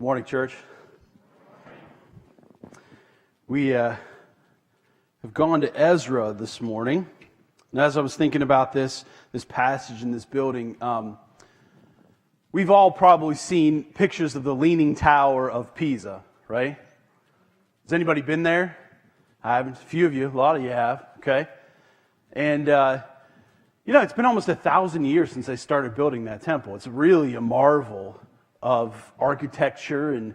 Morning, church. We have gone to Ezra this morning, and as I was thinking about this passage in this building, we've all probably seen pictures of the Leaning Tower of Pisa, right? Has anybody been there? I haven't. A few of you, a lot of you have, okay? And, it's been almost 1,000 years since they started building that temple. It's really a marvel of architecture and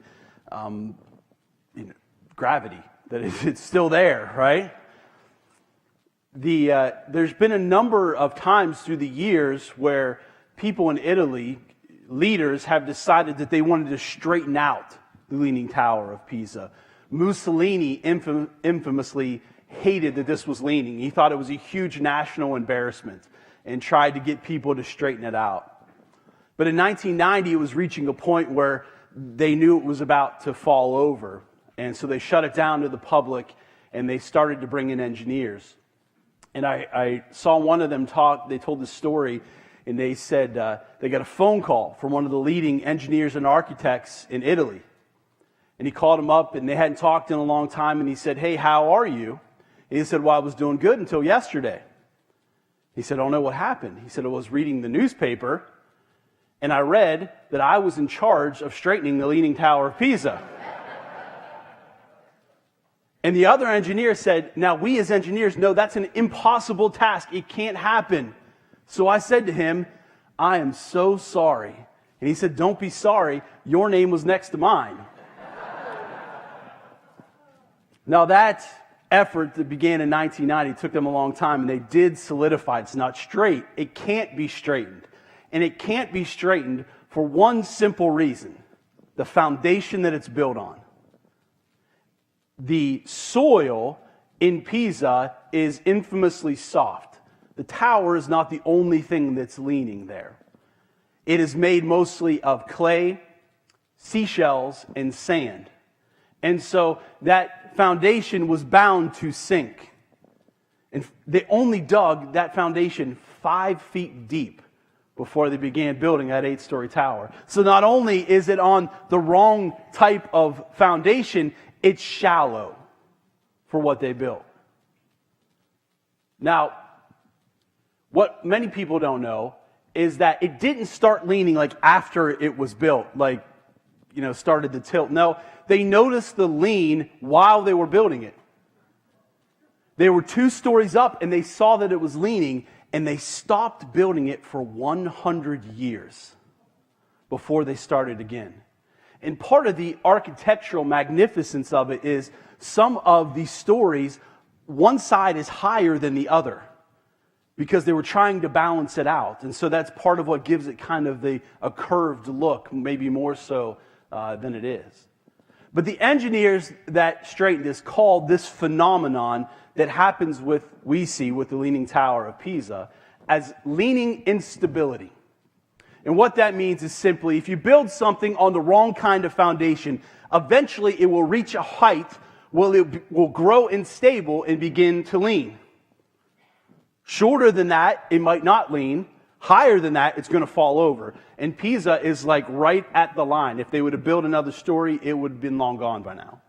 gravity, that it's still there, right? There's been a number of times through the years where people in Italy, leaders, have decided that they wanted to straighten out the Leaning Tower of Pisa. Mussolini infamously hated that this was leaning. He thought it was a huge national embarrassment and tried to get people to straighten it out. But in 1990, it was reaching a point where they knew it was about to fall over. And so they shut it down to the public, and they started to bring in engineers. And I saw one of them talk. They told this story, and they said they got a phone call from one of the leading engineers and architects in Italy. And he called him up, and they hadn't talked in a long time, and he said, "Hey, how are you?" And he said, "Well, I was doing good until yesterday." He said, "I don't know what happened." He said, "I was reading the newspaper, and I read that I was in charge of straightening the Leaning Tower of Pisa." And the other engineer said, "Now we as engineers know that's an impossible task. It can't happen." So I said to him, "I am so sorry." And he said, "Don't be sorry. Your name was next to mine." Now that effort that began in 1990 took them a long time, and they did solidify it's not straight. It can't be straightened. And it can't be straightened for one simple reason: the foundation that it's built on. The soil in Pisa is infamously soft. The tower is not the only thing that's leaning there. It is made mostly of clay, seashells, and sand. And so that foundation was bound to sink. And they only dug that foundation 5 feet deep before they began building that 8-story tower. So not only is it on the wrong type of foundation, it's shallow for what they built. Now, what many people don't know is that it didn't start leaning like after it was built, started to tilt. No, they noticed the lean while they were building it. They were 2 stories up and they saw that it was leaning, and they stopped building it for 100 years before they started again. And part of the architectural magnificence of it is some of these stories, one side is higher than the other because they were trying to balance it out. And so that's part of what gives it kind of a curved look, maybe more so than it is. But the engineers that straightened this called this phenomenon that happens we see with the Leaning Tower of Pisa as leaning instability. And what that means is simply, if you build something on the wrong kind of foundation, eventually it will reach a height where it will grow unstable and begin to lean. Shorter than that, it might not lean. Higher than that, it's going to fall over. And Pisa is like right at the line. If they would have built another story, it would have been long gone by now.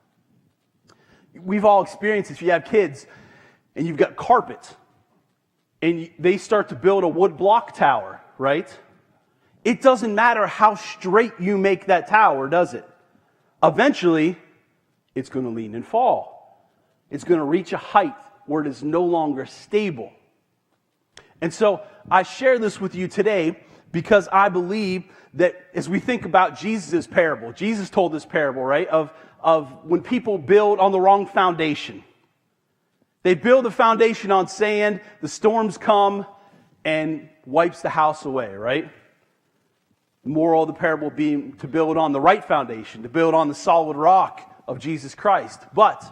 We've all experienced this. If you have kids and you've got carpet and they start to build a wood block tower, right? It doesn't matter how straight you make that tower, does it? Eventually, it's going to lean and fall. It's going to reach a height where it is no longer stable. And so I share this with you today because I believe that as we think about Jesus' parable, Jesus told this parable, right, of when people build on the wrong foundation. They build the foundation on sand, the storms come and wipes the house away, right? The moral of the parable being to build on the right foundation, to build on the solid rock of Jesus Christ. But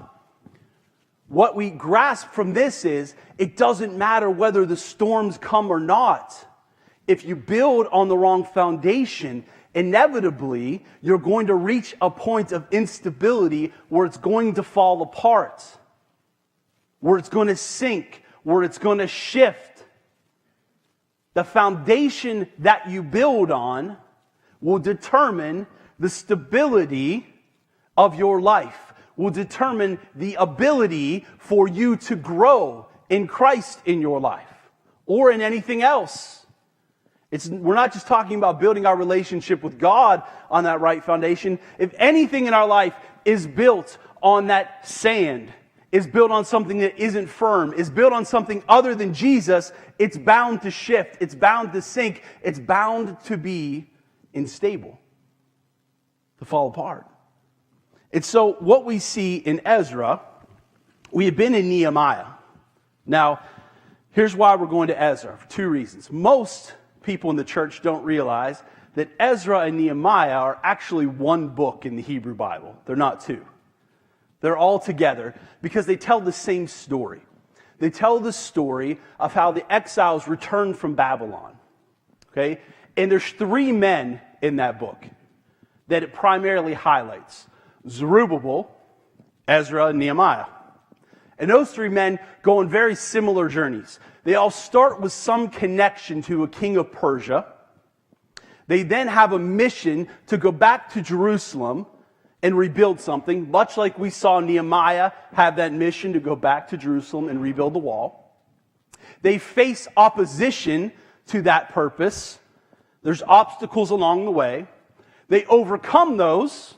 what we grasp from this is it doesn't matter whether the storms come or not. If you build on the wrong foundation, inevitably you're going to reach a point of instability where it's going to fall apart, where it's going to sink, where it's going to shift. The foundation that you build on will determine The stability of your life will determine the ability for you to grow in Christ in your life or in anything else. We're not just talking about building our relationship with God on that right foundation. If anything in our life is built on that sand, is built on something that isn't firm, is built on something other than Jesus, it's bound to shift, it's bound to sink, it's bound to be unstable, to fall apart. And so what we see in Ezra, we had been in Nehemiah. Now, here's why we're going to Ezra, for two reasons. Most people in the church don't realize that Ezra and Nehemiah are actually one book in the Hebrew Bible. They're not two. They're all together because they tell the same story. They tell the story of how the exiles returned from Babylon. Okay? And there's three men in that book that it primarily highlights: Zerubbabel, Ezra, and Nehemiah. And those three men go on very similar journeys. They all start with some connection to a king of Persia. They then have a mission to go back to Jerusalem and rebuild something, much like we saw Nehemiah have that mission to go back to Jerusalem and rebuild the wall. They face opposition to that purpose. There's obstacles along the way. They overcome those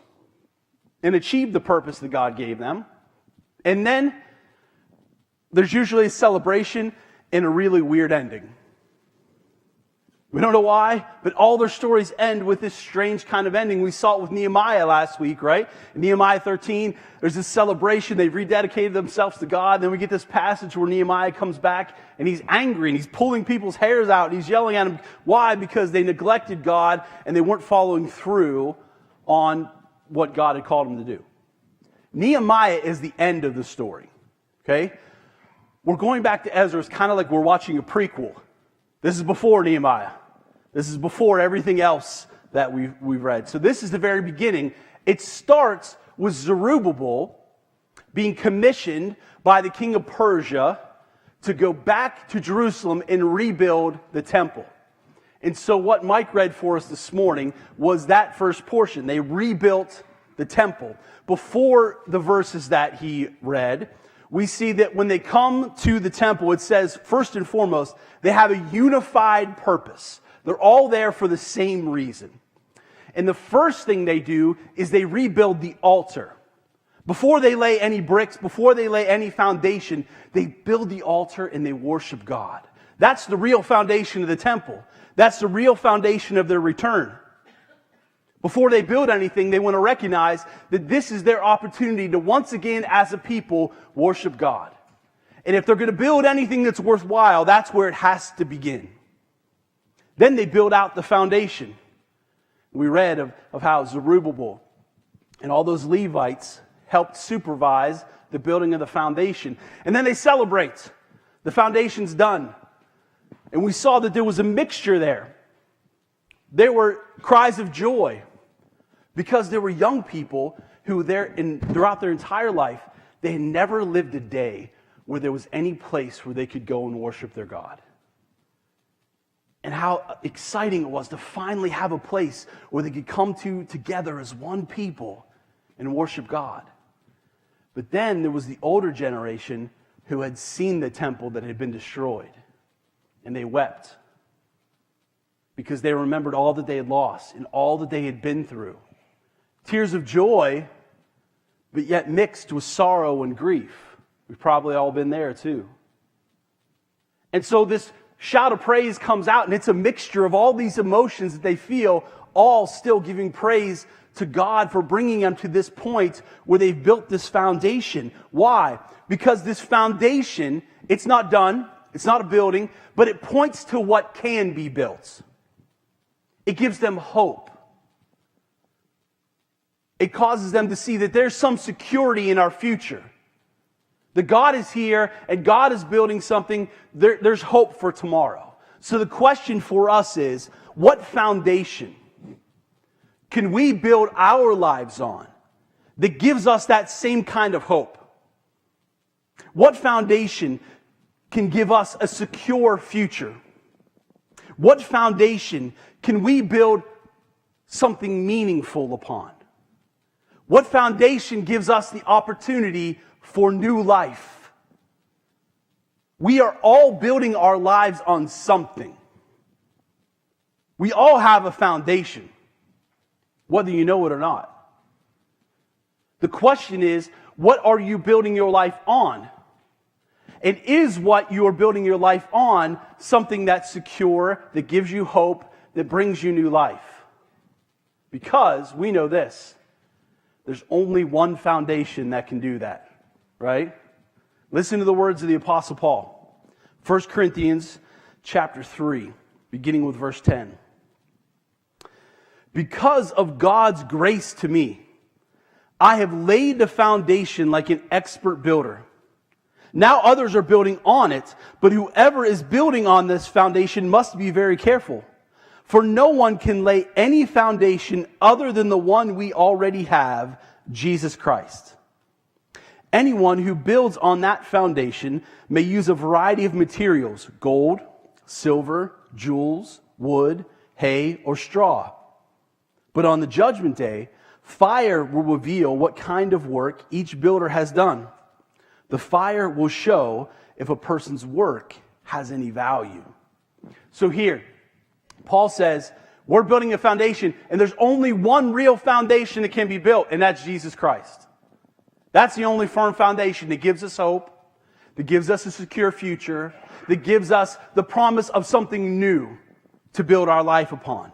and achieve the purpose that God gave them. And then there's usually a celebration and a really weird ending. We don't know why, but all their stories end with this strange kind of ending. We saw it with Nehemiah last week, right? In Nehemiah 13, there's this celebration. They've rededicated themselves to God. Then we get this passage where Nehemiah comes back and he's angry and he's pulling people's hairs out and he's yelling at them. Why? Because they neglected God and they weren't following through on what God had called them to do. Nehemiah is the end of the story, okay? We're going back to Ezra. It's kind of like we're watching a prequel. This is before Nehemiah. This is before everything else that we've read. So this is the very beginning. It starts with Zerubbabel being commissioned by the king of Persia to go back to Jerusalem and rebuild the temple. And so what Mike read for us this morning was that first portion. They rebuilt the temple. Before the verses that he read, we see that when they come to the temple, it says, first and foremost, they have a unified purpose. They're all there for the same reason. And the first thing they do is they rebuild the altar. Before they lay any bricks, before they lay any foundation, they build the altar and they worship God. That's the real foundation of the temple. That's the real foundation of their return. Before they build anything, they want to recognize that this is their opportunity to once again, as a people, worship God. And if they're going to build anything that's worthwhile, that's where it has to begin. Then they build out the foundation. We read of how Zerubbabel and all those Levites helped supervise the building of the foundation. And then they celebrate. The foundation's done. And we saw that there was a mixture there. There were cries of joy because there were young people who throughout their entire life, they had never lived a day where there was any place where they could go and worship their God. And how exciting it was to finally have a place where they could come together as one people and worship God. But then there was the older generation who had seen the temple that had been destroyed. And they wept because they remembered all that they had lost and all that they had been through. Tears of joy, but yet mixed with sorrow and grief. We've probably all been there too. And so this shout of praise comes out, and it's a mixture of all these emotions that they feel, all still giving praise to God for bringing them to this point where they've built this foundation. Why? Because this foundation, it's not done, it's not a building, but it points to what can be built. It gives them hope. It causes them to see that there's some security in our future. That God is here and God is building something. There's hope for tomorrow. So the question for us is, what foundation can we build our lives on that gives us that same kind of hope? What foundation can give us a secure future? What foundation can we build something meaningful upon? What foundation gives us the opportunity for new life? We are all building our lives on something. We all have a foundation, whether you know it or not. The question is, what are you building your life on? And is what you are building your life on something that's secure, that gives you hope, that brings you new life? Because we know this. There's only one foundation that can do that, right? Listen to the words of the Apostle Paul. 1 Corinthians chapter 3, beginning with verse 10. Because of God's grace to me, I have laid the foundation like an expert builder. Now others are building on it, but whoever is building on this foundation must be very careful. For no one can lay any foundation other than the one we already have, Jesus Christ. Anyone who builds on that foundation may use a variety of materials: gold, silver, jewels, wood, hay, or straw. But on the judgment day, fire will reveal what kind of work each builder has done. The fire will show if a person's work has any value. So here, Paul says, we're building a foundation, and there's only one real foundation that can be built, and that's Jesus Christ. That's the only firm foundation that gives us hope, that gives us a secure future, that gives us the promise of something new to build our life upon.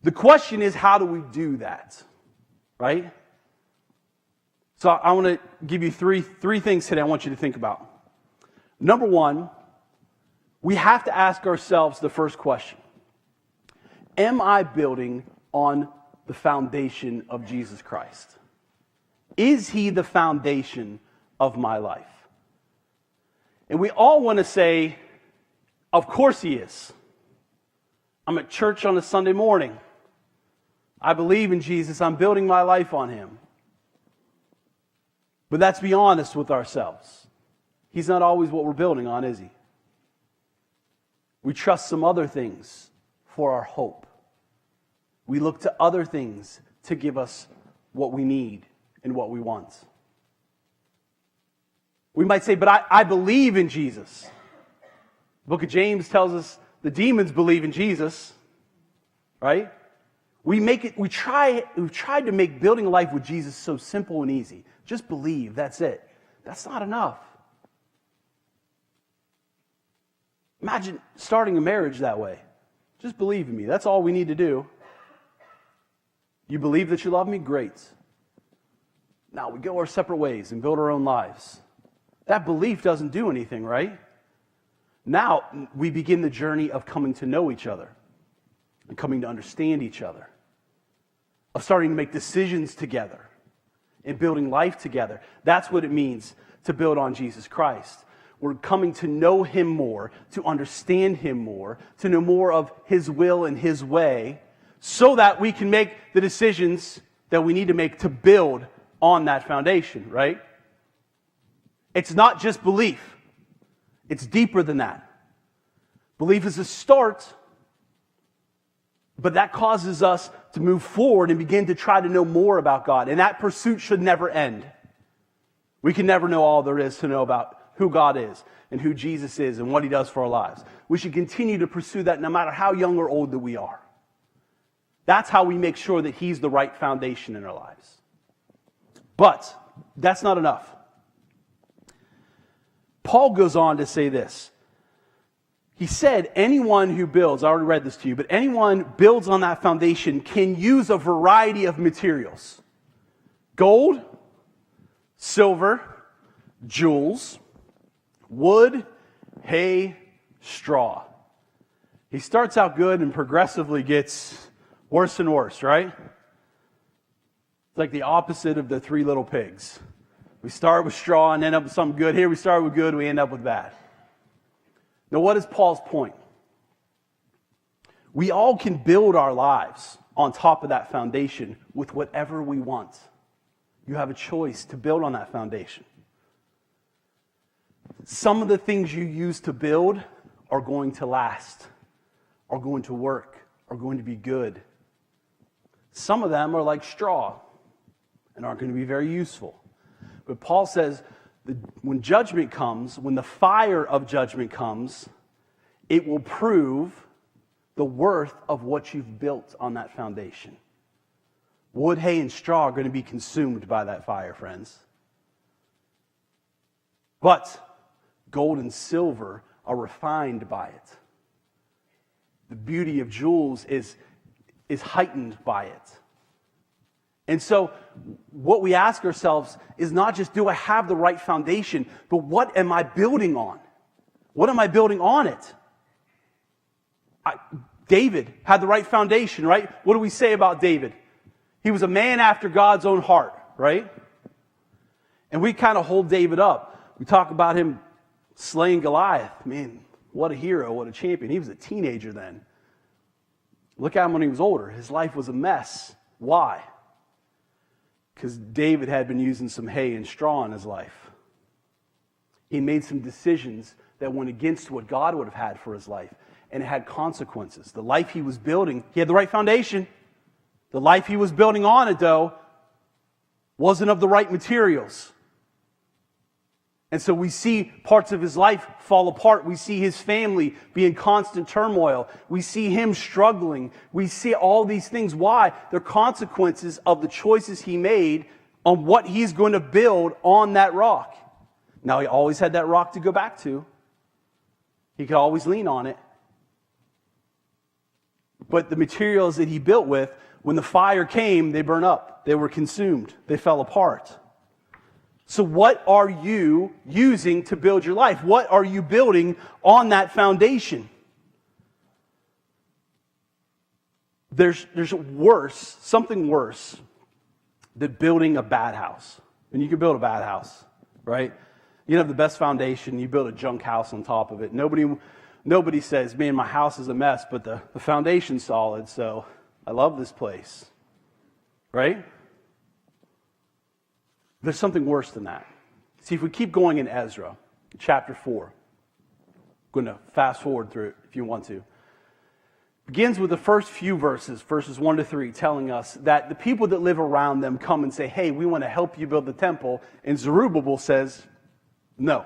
The question is, how do we do that? Right? So I want to give you three things today I want you to think about. Number one, we have to ask ourselves the first question. Am I building on the foundation of Jesus Christ? Is he the foundation of my life? And we all want to say, of course he is. I'm at church on a Sunday morning. I believe in Jesus. I'm building my life on him. But let's be honest with ourselves. He's not always what we're building on, is he? We trust some other things for our hope. We look to other things to give us what we need and what we want. We might say, but I believe in Jesus. The book of James tells us the demons believe in Jesus, right? We've tried to make building a life with Jesus so simple and easy. Just believe, that's it. That's not enough. Imagine starting a marriage that way. Just believe in me. That's all we need to do. You believe that you love me? Great. Now we go our separate ways and build our own lives. That belief doesn't do anything, right? Now we begin the journey of coming to know each other and coming to understand each other, of starting to make decisions together and building life together. That's what it means to build on Jesus Christ. We're coming to know him more, to understand him more, to know more of his will and his way, so that we can make the decisions that we need to make to build on that foundation, right? It's not just belief. It's deeper than that. Belief is a start, but that causes us to move forward and begin to try to know more about God. And that pursuit should never end. We can never know all there is to know about who God is and who Jesus is and what he does for our lives. We should continue to pursue that no matter how young or old that we are. That's how we make sure that he's the right foundation in our lives. But that's not enough. Paul goes on to say this. He said, anyone who builds, I already read this to you, but anyone builds on that foundation can use a variety of materials. Gold, silver, jewels, wood, hay, straw. He starts out good and progressively gets worse and worse, right? It's like the opposite of the three little pigs. We start with straw and end up with something good. Here we start with good, we end up with bad. Now, what is Paul's point? We all can build our lives on top of that foundation with whatever we want. You have a choice to build on that foundation. Some of the things you use to build are going to last, are going to work, are going to be good. Some of them are like straw and aren't going to be very useful. But Paul says that when judgment comes, when the fire of judgment comes, it will prove the worth of what you've built on that foundation. Wood, hay, and straw are going to be consumed by that fire, friends. But gold and silver are refined by it. The beauty of jewels is heightened by it. And so what we ask ourselves is not just, do I have the right foundation, but what am I building on? What am I building on it? David had the right foundation, right? What do we say about David? He was a man after God's own heart, right? And we kind of hold David up. We talk about him slaying Goliath. Man, what a hero, what a champion. He was a teenager then. Look at him when he was older. His life was a mess. Why? Because David had been using some hay and straw in his life. He made some decisions that went against what God would have had for his life, and it had consequences. The life he was building, he had the right foundation. The life he was building on it, though, wasn't of the right materials. And so we see parts of his life fall apart. We see his family be in constant turmoil. We see him struggling. We see all these things. Why? They're consequences of the choices he made on what he's going to build on that rock. Now, he always had that rock to go back to. He could always lean on it. But the materials that he built with, when the fire came, they burned up. They were consumed. They fell apart. So what are you using to build your life? What are you building on that foundation? There's something worse than building a bad house. And you can build a bad house, right? You have the best foundation, you build a junk house on top of it. Nobody says, man, my house is a mess, but the foundation's solid, so I love this place, right? There's something worse than that. See, if we keep going in Ezra, chapter 4, I'm going to fast forward through it if you want to. Begins with the first few verses 1 to 3, telling us that the people that live around them come and say, hey, we want to help you build the temple. And Zerubbabel says, no.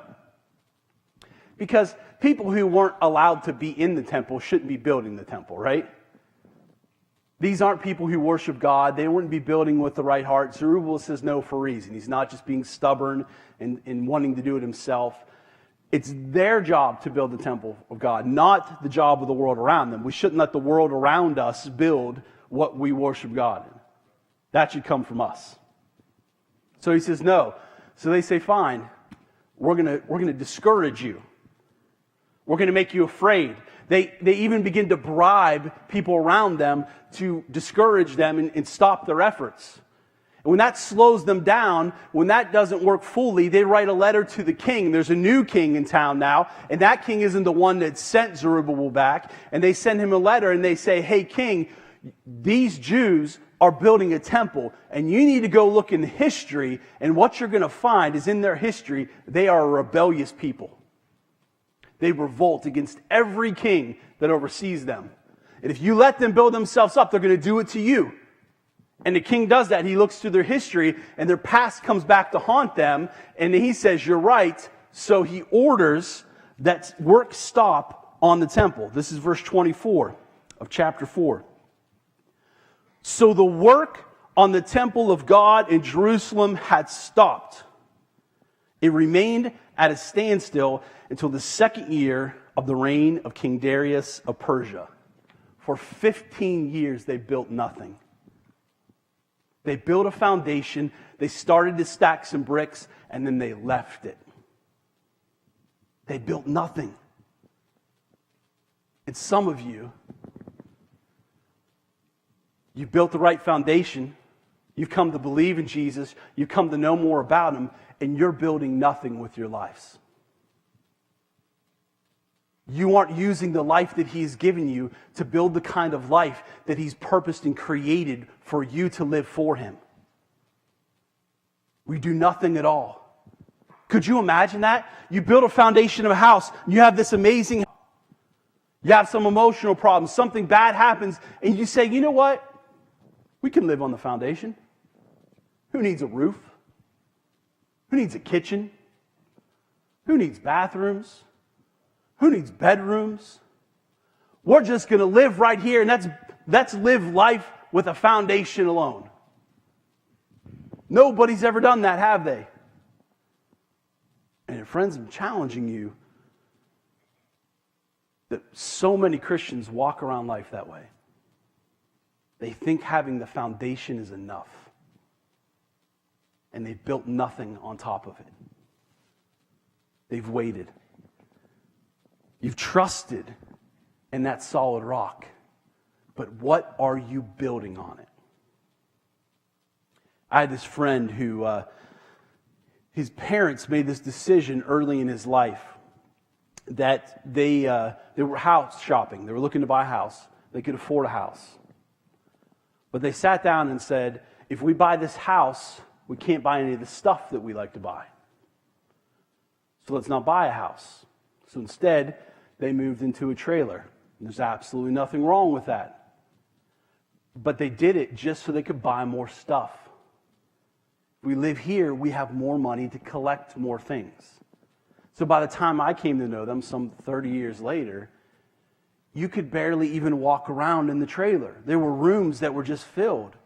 Because people who weren't allowed to be in the temple shouldn't be building the temple, right? These aren't people who worship God. They wouldn't be building with the right heart. Zerubbabel says no for a reason. He's not just being stubborn and wanting to do it himself. It's their job to build the temple of God, not the job of the world around them. We shouldn't let the world around us build what we worship God in. That should come from us. So he says no. So they say, fine, we're gonna discourage you. We're going to make you afraid. They even begin to bribe people around them to discourage them and stop their efforts. And when that slows them down, when that doesn't work fully, they write a letter to the king. There's a new king in town now, and that king isn't the one that sent Zerubbabel back. And they send him a letter and they say, hey, king, these Jews are building a temple, and you need to go look in history, and what you're going to find is in their history, they are a rebellious people. They revolt against every king that oversees them. And if you let them build themselves up, they're going to do it to you. And the king does that. He looks through their history, and their past comes back to haunt them. And he says, you're right. So he orders that work stop on the temple. This is verse 24 of chapter 4. So the work on the temple of God in Jerusalem had stopped. It remained at a standstill until the second year of the reign of King Darius of Persia. For 15 years, they built nothing. They built a foundation, they started to stack some bricks, and then they left it. They built nothing. And some of you built the right foundation, you've come to believe in Jesus, you've come to know more about Him, and you're building nothing with your lives. You aren't using the life that He's given you to build the kind of life that He's purposed and created for you to live for Him. We do nothing at all. Could you imagine that? You build a foundation of a house, you have this amazing, you have some emotional problems, something bad happens, and you say, you know what? We can live on the foundation. Who needs a roof? Who needs a kitchen? Who needs bathrooms? Who needs bedrooms? We're just going to live right here, and that's live life with a foundation alone. Nobody's ever done that, have they? And friends, I'm challenging you that so many Christians walk around life that way. They think having the foundation is enough. And they've built nothing on top of it. They've waited. You've trusted in that solid rock. But what are you building on it? I had this friend who, his parents made this decision early in his life that they were house shopping. They were looking to buy a house. They could afford a house. But they sat down and said, if we buy this house, we can't buy any of the stuff that we like to buy. So let's not buy a house. So instead, they moved into a trailer. There's absolutely nothing wrong with that. But they did it just so they could buy more stuff. If we live here, we have more money to collect more things. So by the time I came to know them, some 30 years later, you could barely even walk around in the trailer. There were rooms that were just filled.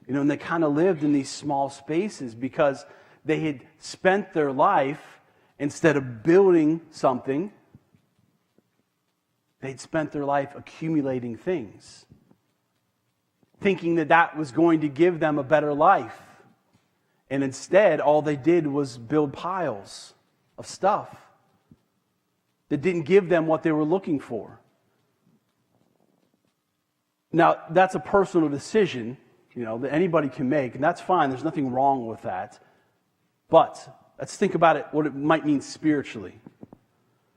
And they kind of lived in these small spaces because they had spent their life, instead of building something, they'd spent their life accumulating things, thinking that that was going to give them a better life. And instead, all they did was build piles of stuff that didn't give them what they were looking for. Now, that's a personal decision, that anybody can make, and that's fine. There's nothing wrong with that. But let's think about it, what it might mean spiritually.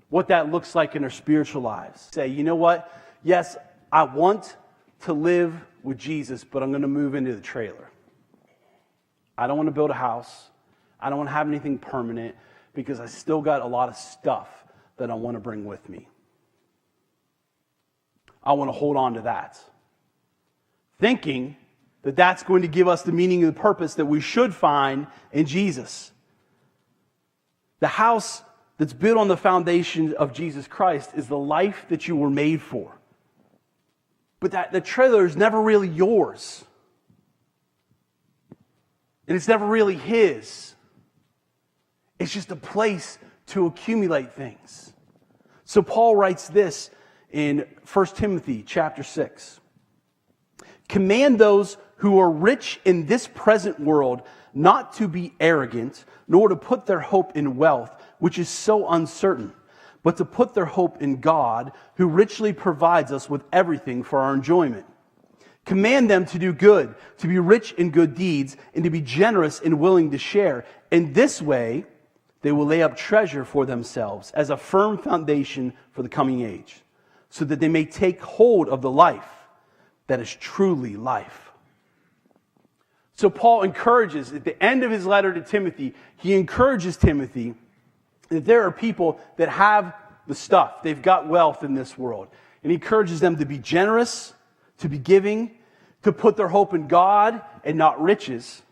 What that looks like in our spiritual lives. Say, you know what? Yes, I want to live with Jesus, but I'm going to move into the trailer. I don't want to build a house. I don't want to have anything permanent because I still got a lot of stuff that I want to bring with me. I want to hold on to that. Thinking that that's going to give us the meaning and the purpose that we should find in Jesus. The house that's built on the foundation of Jesus Christ is the life that you were made for. But that the trailer is never really yours. And it's never really his. It's just a place to accumulate things. So Paul writes this in 1 Timothy chapter 6. Command those who are rich in this present world not to be arrogant, nor to put their hope in wealth, which is so uncertain, but to put their hope in God, who richly provides us with everything for our enjoyment. Command them to do good, to be rich in good deeds, and to be generous and willing to share. In this way, they will lay up treasure for themselves as a firm foundation for the coming age, so that they may take hold of the life that is truly life. So Paul encourages, at the end of his letter to Timothy, he encourages Timothy that there are people that have the stuff. They've got wealth in this world. And he encourages them to be generous, to be giving, to put their hope in God and not riches.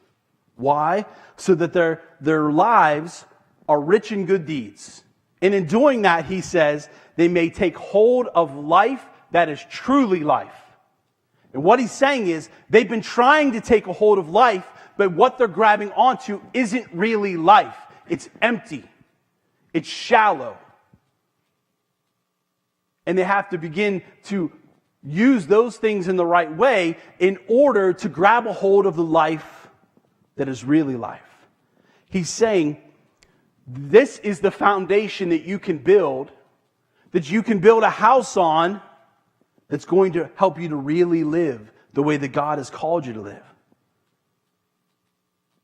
Why? So that their lives are rich in good deeds. And in doing that, he says, they may take hold of life that is truly life. And what he's saying is, they've been trying to take a hold of life, but what they're grabbing onto isn't really life. It's empty. It's shallow. And they have to begin to use those things in the right way in order to grab a hold of the life that is really life. He's saying, this is the foundation that you can build a house on, that's going to help you to really live the way that God has called you to live.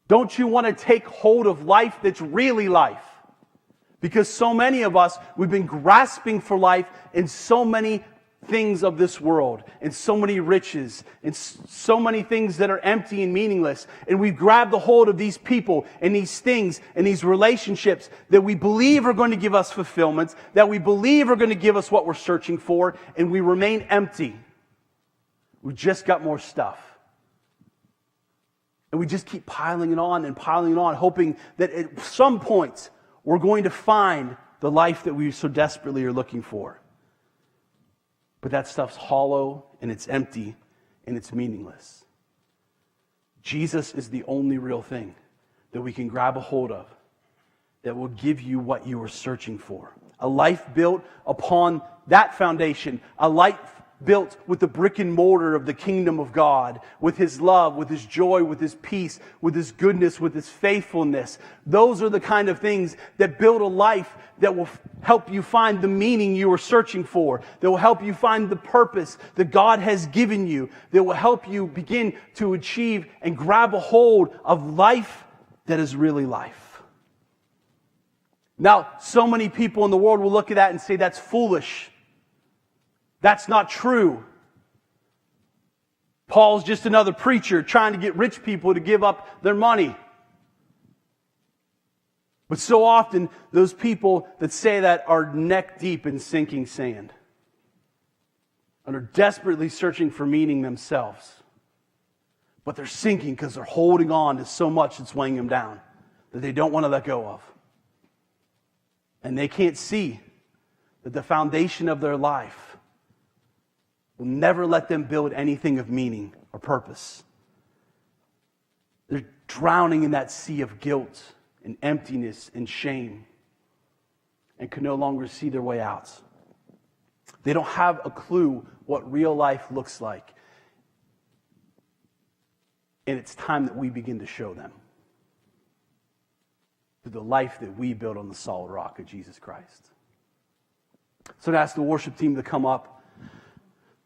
Don't you want to take hold of life that's really life? Because so many of us, we've been grasping for life in so many things of this world, and so many riches, and so many things that are empty and meaningless. And we've grabbed the hold of these people and these things and these relationships that we believe are going to give us fulfillment, that we believe are going to give us what we're searching for, and we remain empty. We just got more stuff. And we just keep piling it on and piling it on, hoping that at some point we're going to find the life that we so desperately are looking for. But that stuff's hollow and it's empty and it's meaningless. Jesus is the only real thing that we can grab a hold of that will give you what you are searching for. A life built upon that foundation, a life built with the brick and mortar of the kingdom of God, with His love, with His joy, with His peace, with His goodness, with His faithfulness. Those are the kind of things that build a life that will help you find the meaning you are searching for, that will help you find the purpose that God has given you, that will help you begin to achieve and grab a hold of life that is really life. Now, so many people in the world will look at that and say, that's foolish. That's not true. Paul's just another preacher trying to get rich people to give up their money. But so often, those people that say that are neck deep in sinking sand and are desperately searching for meaning themselves. But they're sinking because they're holding on to so much that's weighing them down that they don't want to let go of. And they can't see that the foundation of their life will never let them build anything of meaning or purpose. They're drowning in that sea of guilt and emptiness and shame and can no longer see their way out. They don't have a clue what real life looks like. And it's time that we begin to show them through the life that we build on the solid rock of Jesus Christ. So I'd ask the worship team to come up.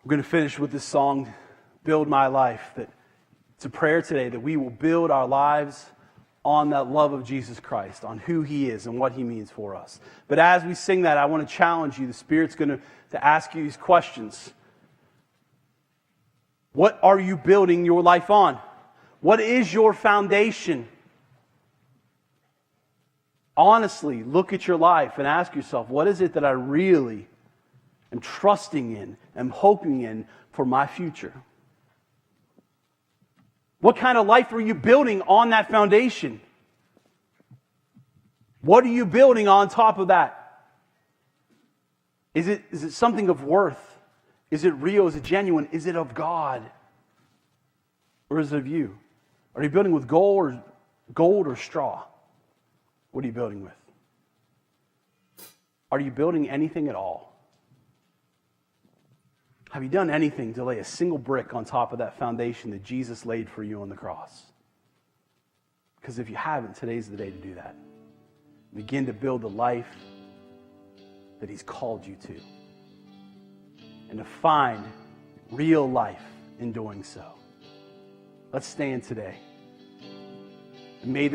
We're going to finish with this song, Build My Life. That it's a prayer today that we will build our lives on that love of Jesus Christ, on who He is and what He means for us. But as we sing that, I want to challenge you. The Spirit's going to ask you these questions. What are you building your life on? What is your foundation? Honestly, look at your life and ask yourself, what is it that I really am trusting in, am hoping in for my future? What kind of life are you building on that foundation? What are you building on top of that? Is it something of worth? Is it real? Is it genuine? Is it of God? Or is it of you? Are you building with gold or straw? What are you building with? Are you building anything at all? Have you done anything to lay a single brick on top of that foundation that Jesus laid for you on the cross? Because if you haven't, today's the day to do that. Begin to build the life that He's called you to. And to find real life in doing so. Let's stand today. And may